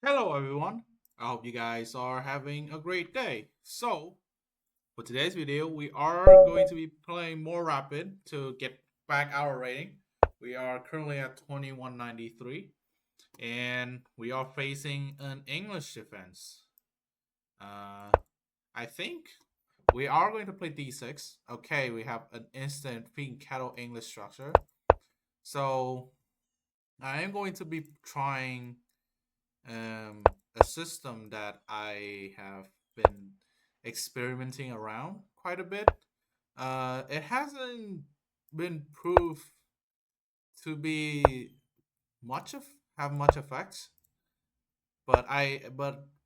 Hello, everyone. I hope you guys are having a great day. So, for today's video, we are going to be playing more rapid to get back our rating. We are currently at 2193, and we are facing an English defense. Uh, I think we are going to play d6. Okay, we have an instant pink kettle English structure. So, I am going to be trying um, a system that I have been experimenting around quite a bit. It hasn't been proved to be much of have much effect, but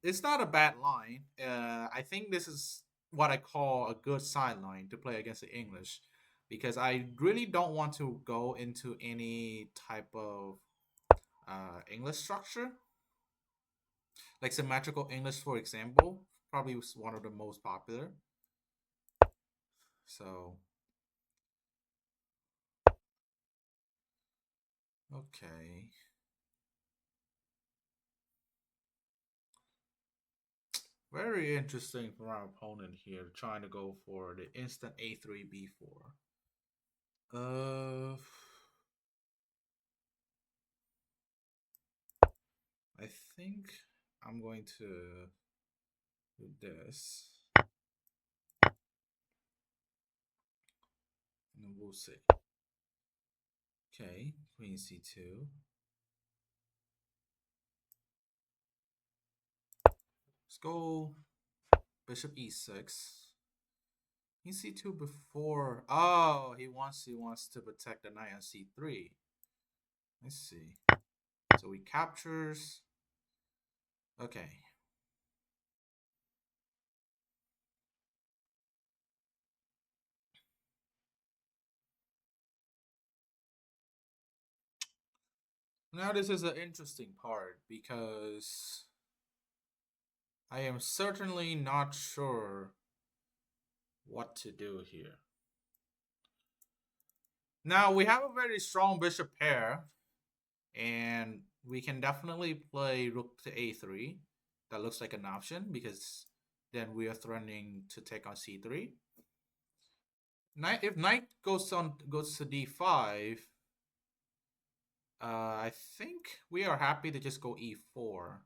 it's not a bad line. I think this is what I call a good sideline to play against the English, because I really don't want to go into any type of English structure. Like symmetrical English, for example, probably was one of the most popular. So, okay. Very interesting for our opponent here, trying to go for the instant a3, b4. Uh, I think I'm going to do this, and we'll see. Okay, queen c2. Let's go bishop e6. Queen c2 before. Oh, he wants to protect the knight on c3. Let's see. So he captures. Okay. Now this is an interesting part because I am certainly not sure what to do here. Now we have a very strong bishop pair, and we can definitely play rook to a3. That looks like an option because then we are threatening to take on c3. Knight, if knight goes to d5, I think we are happy to just go e4.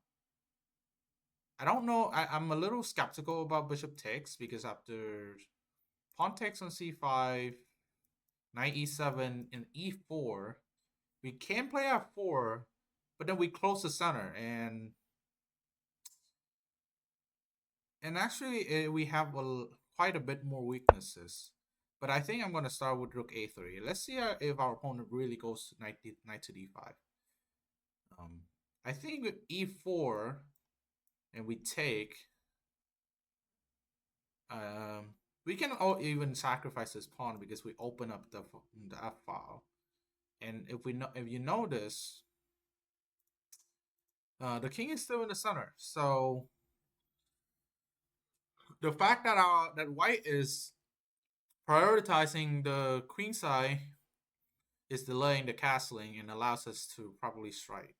I don't know. I'm a little skeptical about bishop takes because after pawn takes on c5, knight e7, and e4, we can play f4, but then we close the center, and actually we have quite a bit more weaknesses. But I think I'm going to start with rook a3. Let's see if our opponent really goes knight to d5. Um, I think with e4 and we take, um, we can even sacrifice this pawn because we open up the f file. And if you notice, the king is still in the center. So the fact that that white is prioritizing the queen side is delaying the castling and allows us to properly strike.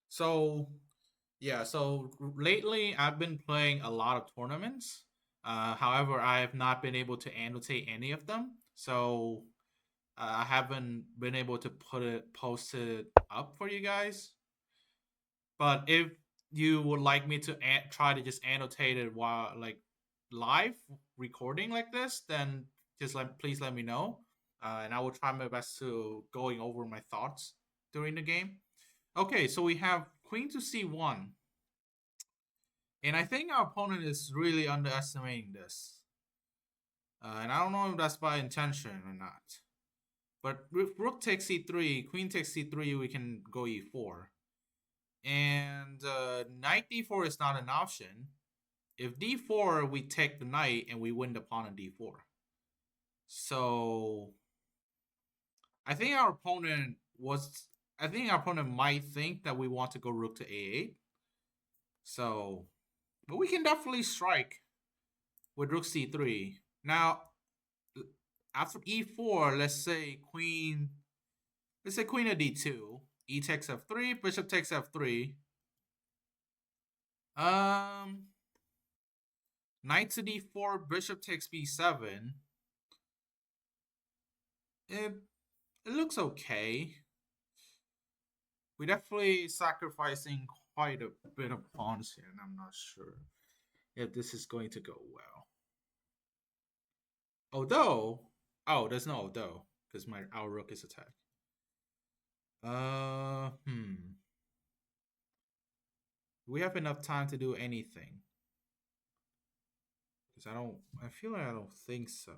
So yeah, so lately I've been playing a lot of tournaments. However, I have not been able to annotate any of them. So I haven't been able to post it up for you guys. But if you would like me to try to just annotate it while like live recording like this, then just please let me know, and I will try my best to going over my thoughts during the game. Okay, so we have queen to c1, and I think our opponent is really underestimating this, and I don't know if that's by intention or not. But if rook takes c3, queen takes c3, we can go e4. And knight d4 is not an option. If d4, we take the knight and we win the pawn on d4. So I think our opponent was. I think our opponent might think that we want to go rook to a8. So But we can definitely strike with rook c3. Now, after e4, let's say queen of d2, e takes f3, bishop takes f3. Um, knight to d4, bishop takes b7. It it looks okay. We're definitely sacrificing quite a bit of pawns here, and I'm not sure if this is going to go well. Although, oh, there's no although because my our rook is attacked. Hmm. Do we have enough time to do anything? Because I don't. I feel like I don't think so.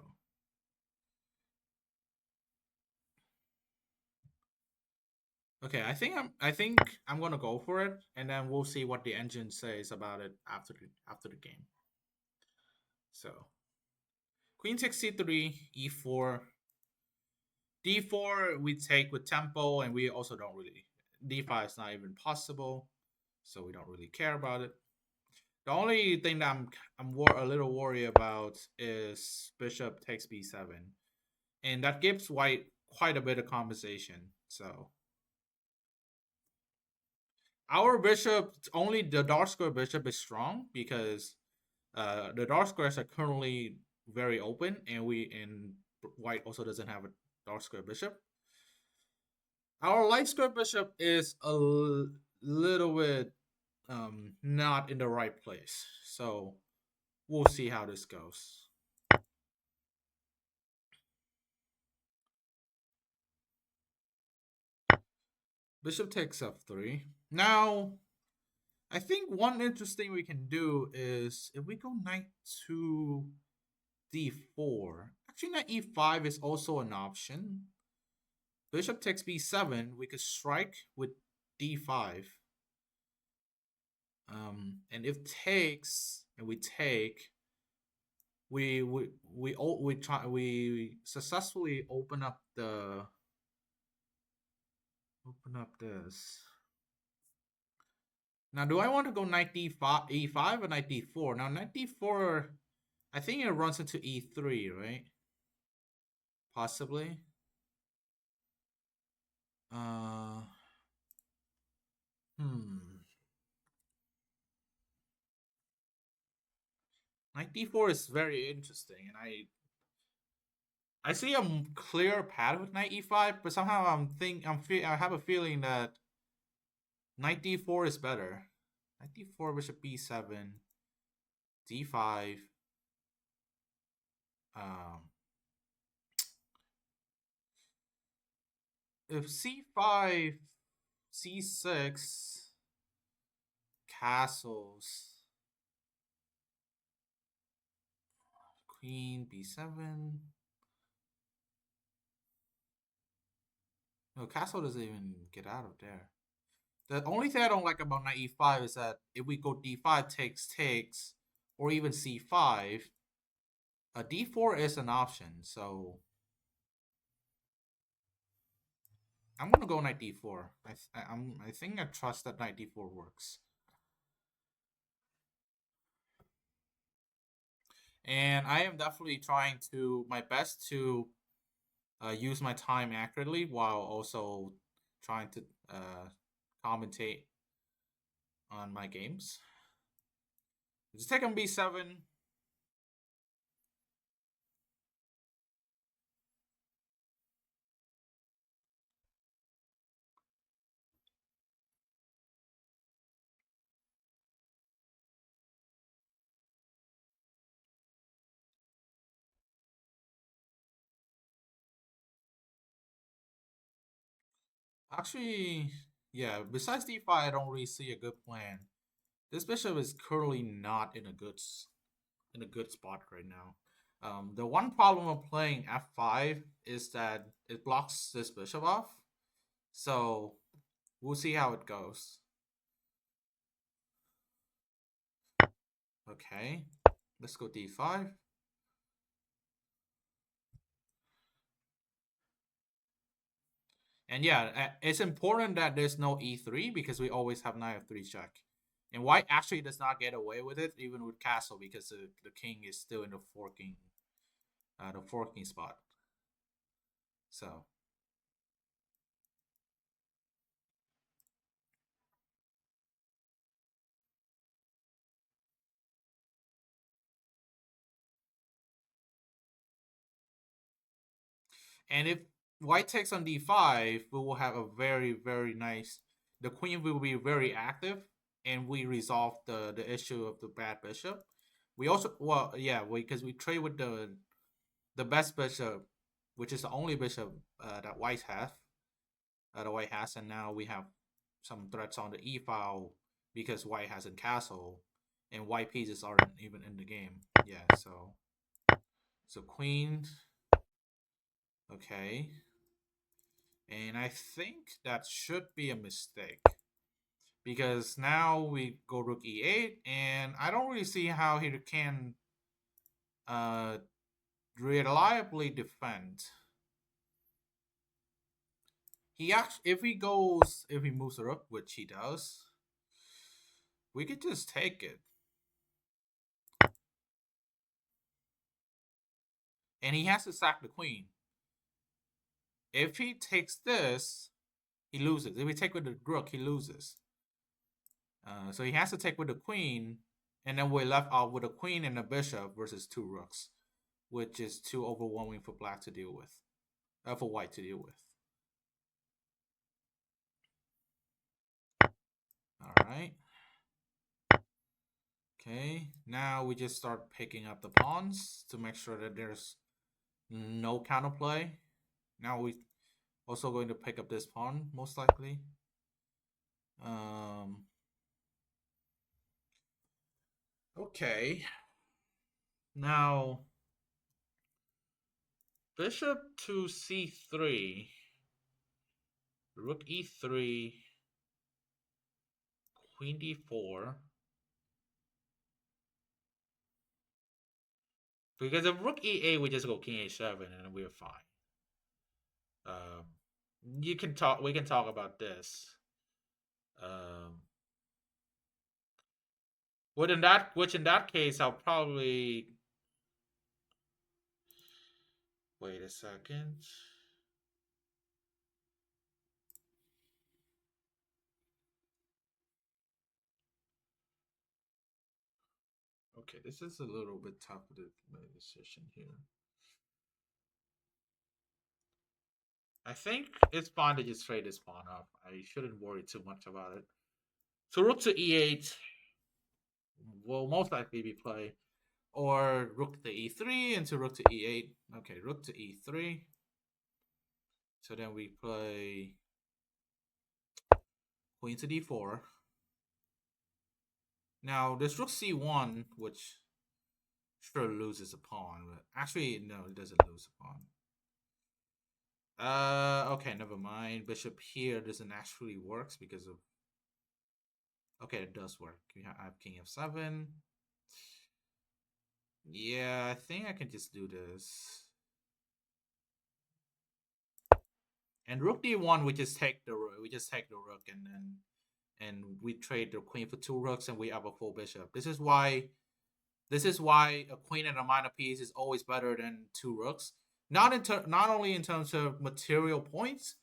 Okay, I think I'm gonna go for it, and then we'll see what the engine says about it after the game. So queen takes c3, e4, d4 we take with tempo, and we also don't really d5 is not even possible, so we don't really care about it. The only thing that a little worried about is bishop takes b7, and that gives white quite a bit of compensation. So our bishop, only the dark square bishop is strong because the dark squares are currently very open, and white also doesn't have a dark square bishop. Our light square bishop is a little bit not in the right place, so we'll see how this goes. Bishop takes f3. Now, I think one interesting we can do is if we go knight to d4. Actually, knight e5 is also an option. Bishop takes b7. We could strike with d5. And if takes and we take, we successfully open up this. Now, do I want to go knight d5, e5 or knight d4? Now, knight d4, I think it runs into e3, right? Possibly. Uh, hmm. Knight d4 is very interesting, and I see a clear path with knight e5, but somehow I have a feeling that knight d4 is better. Knight d4, bishop b7, d5. Um, if c5, c6, castles, queen b7. No, castle doesn't even get out of there. The only thing I don't like about knight e5 is that if we go d5 takes, or even c5, a d4 is an option. So I'm gonna go knight d4. I think I trust that knight d4 works. And I am definitely trying to my best to use my time accurately while also trying to commentate on my games. Just take on b7. Actually, yeah. Besides d5, I don't really see a good plan. This bishop is currently not in a good spot right now. The one problem of playing f5 is that it blocks this bishop off. So we'll see how it goes. Okay, let's go d5. And yeah, it's important that there's no e3 because we always have knight f3 check. And white actually does not get away with it even with castle because the king is still in the forking spot. So and if white takes on d5, we will have a very nice. The queen will be very active, and we resolve the issue of the bad bishop. We also well yeah because we trade with the best bishop, which is the only bishop that white has, and now we have some threats on the e file because white has a castle, and white pieces aren't even in the game. Yeah, so queen, okay, and I think that should be a mistake because now we go rook e8, and I don't really see how he can uh reliably defend. He actually, if he moves the rook, which he does, we could just take it, and he has to sack the queen. If he takes this, he loses. If we take with the rook, he loses. So he has to take with the queen, and then we're left out with a queen and a bishop versus two rooks, which is too overwhelming for black to deal with, for white to deal with. All right. Okay. Now we just start picking up the pawns to make sure that there's no counterplay. Now we also going to pick up this pawn most likely. Um. Okay. Now bishop to c3, rook e3, queen d4. Because if rook e8, we just go king a7 and we're fine. Um, you can talk. We can talk about this. Um, which in that case, I'll probably wait a second. Okay, this is a little bit tough to make a decision here. I think it's fine to just trade this pawn up. I shouldn't worry too much about it. So rook to e8 will most likely be played, or rook to e3 into rook to e8. Okay, rook to e3. So then we play queen to d4. Now this rook c1, which sure loses a pawn, but actually no, it doesn't lose a pawn. Okay, never mind. Bishop here doesn't actually works because of. Okay, it does work. We have king f7. Yeah, I think I can just do this. And rook d1, we just take the rook, and we trade the queen for two rooks, and we have a full bishop. This is why a queen and a minor piece is always better than two rooks. Not only in terms of material points,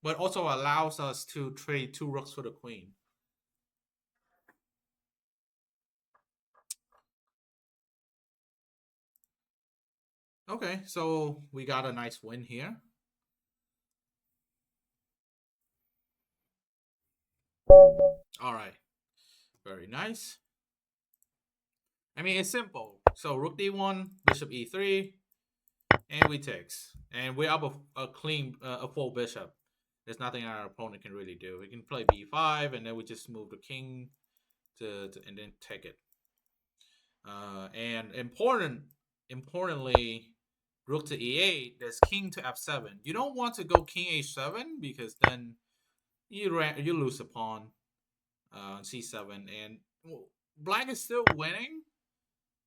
but also allows us to trade two rooks for the queen. Okay, so we got a nice win here. All right, very nice. I mean, it's simple. So rook d1, bishop e3, and we takes, and we have a clean, a full bishop. There's nothing our opponent can really do. We can play b5, and then we just move the king to and then take it. And importantly, rook to e8. There's king to f7. You don't want to go king h7 because then you lose a pawn on c7, and black is still winning.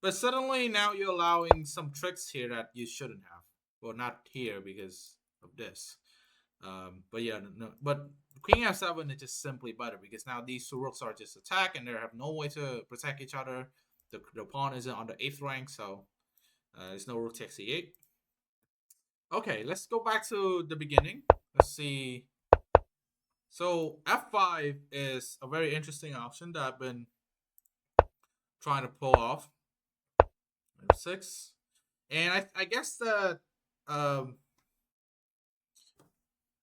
But suddenly now you're allowing some tricks here that you shouldn't have. Well, not here because of this. But yeah, no. But Queen f7 is just simply better because now these two rooks are just attack and they have no way to protect each other. The pawn isn't on the 8th rank, so there's no rook takes c8. Okay, let's go back to the beginning. Let's see. So f5 is a very interesting option that I've been trying to pull off. f6. And I guess that um,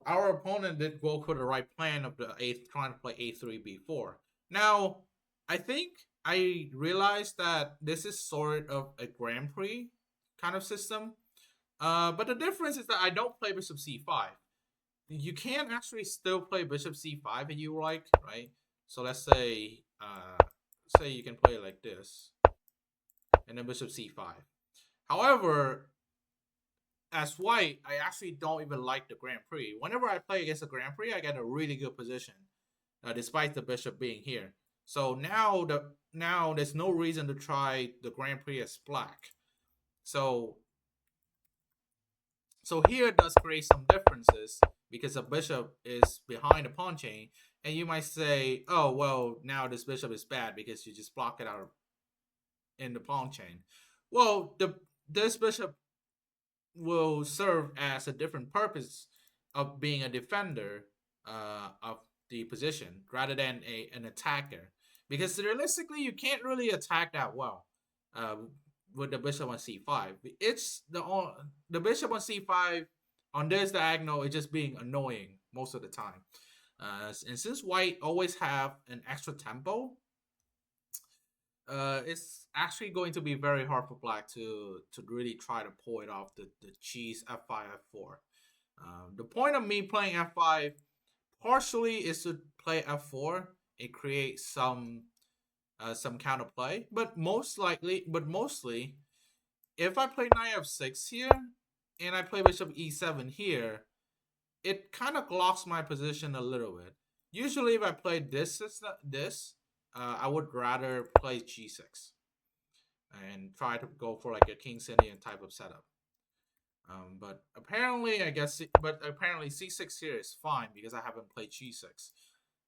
our opponent did go for the right plan of the eighth, trying to play a3, b4. Now, I think I realized that this is sort of a Grand Prix kind of system. But the difference is that I don't play bishop c5. You can actually still play bishop c5 if you like, right? So let's say you can play like this, and then bishop c5. However, as white, I actually don't even like the Grand Prix. Whenever I play against the Grand Prix, I get a really good position, despite the bishop being here. So now there's no reason to try the Grand Prix as black. So here it does create some differences because the bishop is behind the pawn chain, and you might say, oh well, now this bishop is bad because you just block it out in the pawn chain. Well, this bishop will serve as a different purpose of being a defender of the position rather than an attacker. Because realistically, you can't really attack that well uh, with the bishop on c5. It's the bishop on c5 on this diagonal is just being annoying most of the time. And since white always have an extra tempo, it's actually going to be very hard for black to really try to pull it off the cheese f5 f4. The point of me playing f5 partially is to play f4 and create some counterplay, but mostly, if I play knight f6 here and I play bishop e7 here, it kind of blocks my position a little bit. Usually, if I play this, I would rather play g6 and try to go for like a King Sicilian type of setup. But apparently c6 here is fine because I haven't played g6.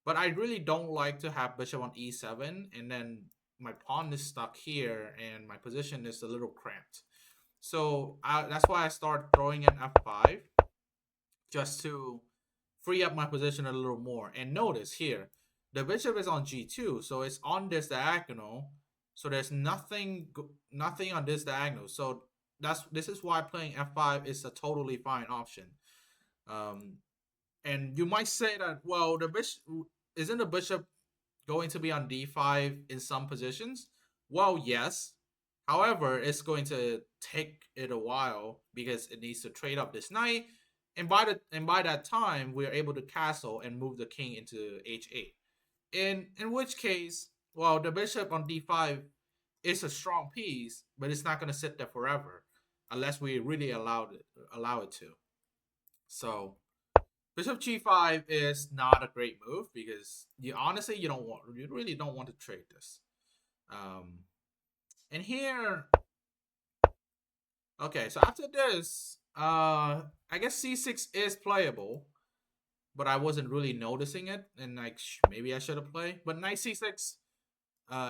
But I really don't like to have bishop on e7 and then my pawn is stuck here and my position is a little cramped. So that's why I start throwing in f5 just to free up my position a little more. And notice here, the bishop is on g2, so it's on this diagonal. So there's nothing on this diagonal. So this is why playing f5 is a totally fine option. And you might say that, well, isn't the bishop going to be on d5 in some positions? Well, yes. However, it's going to take it a while because it needs to trade up this knight, and by that time we're able to castle and move the king into h8. In which case, well, the bishop on d5 is a strong piece, but it's not going to sit there forever unless we really allow it to. So bishop g5 is not a great move because you really don't want to trade this. And here, okay, so after this, I guess c6 is playable, but I wasn't really noticing it, and like maybe I should have played. But knight c6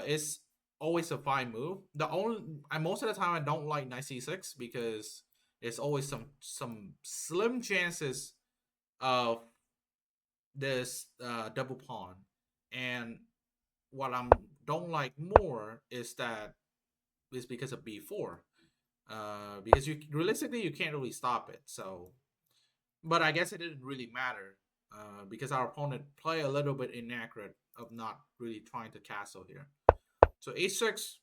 is always a fine move. Most of the time I don't like knight c6 because there's always some slim chances of this double pawn, and what I don't like more is because of b4. Because realistically you can't really stop it. So, but I guess it didn't really matter because our opponent play a little bit inaccurate of not really trying to castle here. So h6,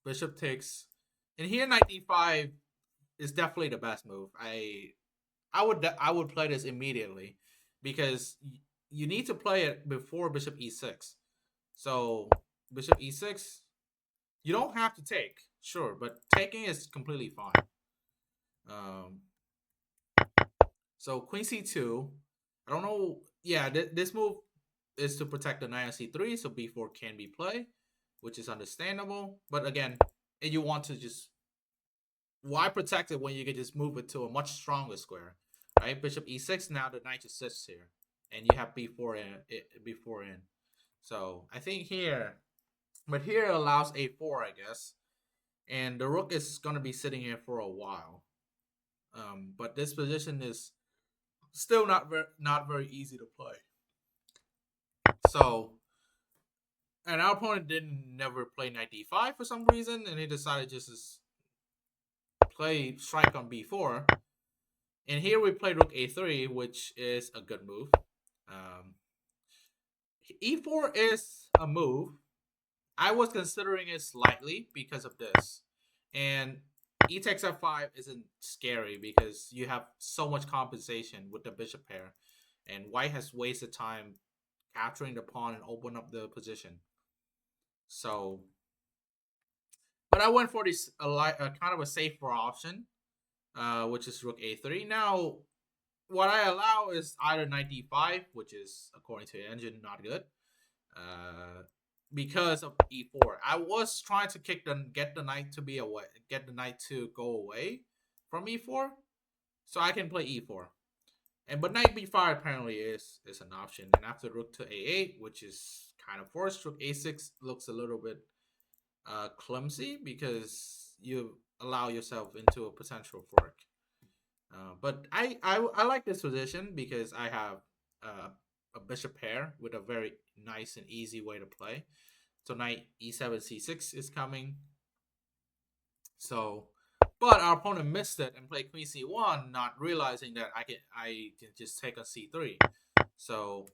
bishop takes, and here knight d5 is definitely the best move. I would play this immediately because you need to play it before bishop e6. So bishop e6, you don't have to take, sure, but taking is completely fine. So queen c2, I don't know. Yeah, this move is to protect the knight on c3, so b4 can be played, which is understandable. But again, and you want to just, why protect it when you can just move it to a much stronger square, right? Bishop e6, now the knight just sits here. and you have before in. So I think here, but here it allows a4, I guess, and the rook is gonna be sitting here for a while. But this position is still not very easy to play. So, and our opponent didn't never play knight d5 for some reason, and he decided just to play strike on b4. And here we played rook a3, which is a good move. Um, e4 is a move. I was considering it slightly because of this. And e takes f5 isn't scary because you have so much compensation with the bishop pair. And white has wasted time capturing the pawn and open up the position. So, but I went for this kind of a safer option, which is rook a3. Now, what I allow is either knight d5, which is according to the engine not good, uh, because of e4. I was trying to get the knight to be away, get the knight to go away from e4, so I can play e4. And but knight b5 apparently is an option. And after rook to a8, which is kind of forced, rook a6 looks a little bit clumsy because you allow yourself into a potential fork. But I like this position because I have a bishop pair with a very nice and easy way to play. So knight e7 c6 is coming. So, but our opponent missed it and played queen c1, not realizing that I can just take on c3. So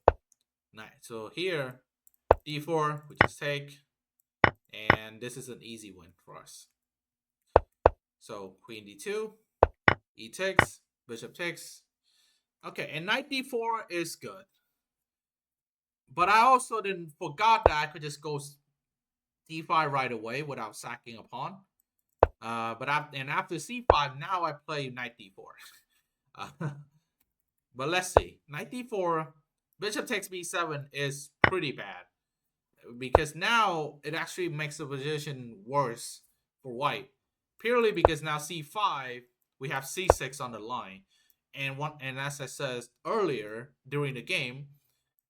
here d4, we just take, and this is an easy win for us. So queen d2, e takes, bishop takes. Okay, and knight d4 is good. But I also didn't forgot that I could just go d5 right away without sacking a pawn. After c5, now I play knight d4. But let's see. Knight d4, bishop takes b7 is pretty bad because now it actually makes the position worse for white. Purely because now c5, we have c6 on the line, and as I said earlier during the game,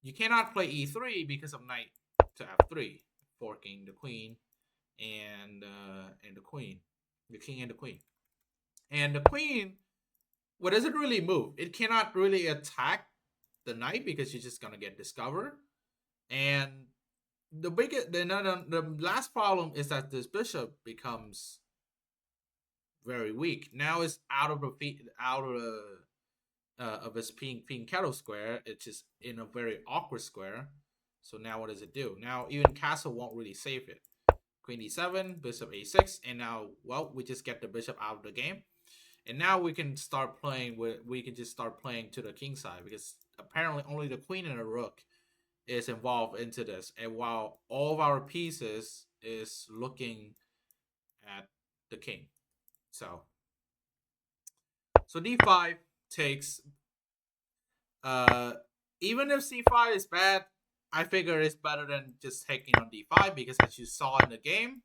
you cannot play e3 because of knight to f3, forking the queen and the queen, the king and the queen, and the queen. What does it really move? It cannot really attack the knight because you're just gonna get discovered. And the last problem is that this bishop becomes very weak. Now it's out of of its pink kettle square. It's just in a very awkward square. So now what does it do? Now even castle won't really save it. Queen d7, bishop a6, and now, well, we just get the bishop out of the game. And now we can start playing we can just start playing to the king side because apparently only the queen and the rook is involved into this. And while all of our pieces is looking at the king. So d5 takes even if c5 is bad, I figure it's better than just taking on d5 because as you saw in the game,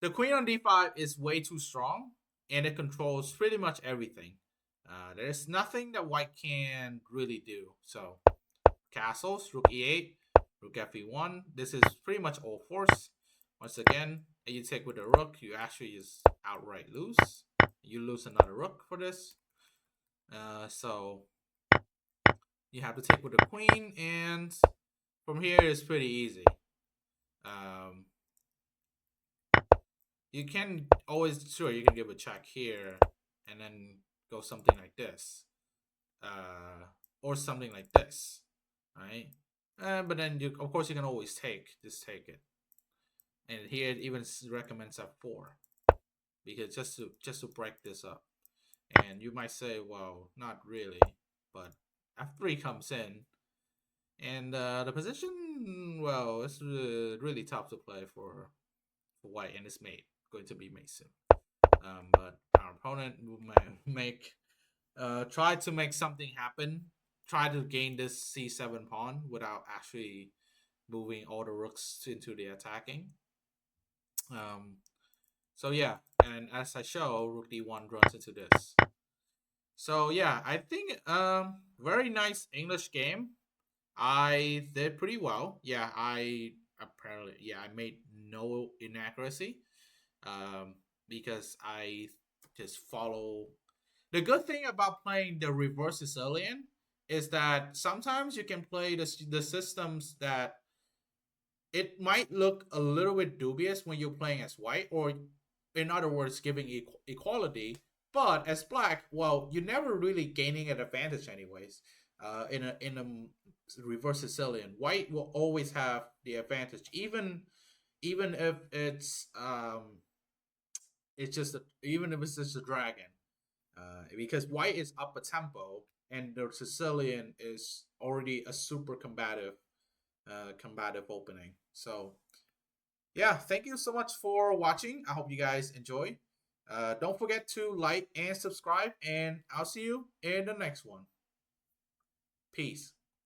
the queen on d5 is way too strong and it controls pretty much everything. There's nothing that white can really do. So castles, rook e8, rook fe1. This is pretty much all force. Once again, you take with the rook, you actually just outright lose. You lose another rook for this. So you have to take with the queen, and from here it's pretty easy. You can always, sure, you can give a check here and then go something like this. Or something like this, right? But then, of course, you can always just take it. And here it even recommends f4 because just to break this up. And you might say, well, not really, but f3 comes in, and the position, well, it's really tough to play for white, and it's going to be made soon. But our opponent will try to make something happen, try to gain this c7 pawn without actually moving all the rooks into the attacking. So yeah, and as I show, rook d1 runs into this. So yeah, I think very nice English game. I did pretty well. Yeah, I made no inaccuracy. Because I just follow. The good thing about playing the Reverse Sicilian is that sometimes you can play the systems that it might look a little bit dubious when you're playing as white, or in other words, giving equality. But as black, well, you're never really gaining an advantage, anyways. In a reverse Sicilian, white will always have the advantage, even if even if it's just a dragon, because white is up a tempo and the Sicilian is already a super combative opening. So yeah, thank you so much for watching. I hope you guys enjoy. Don't forget to like and subscribe, and I'll see you in the next one. Peace.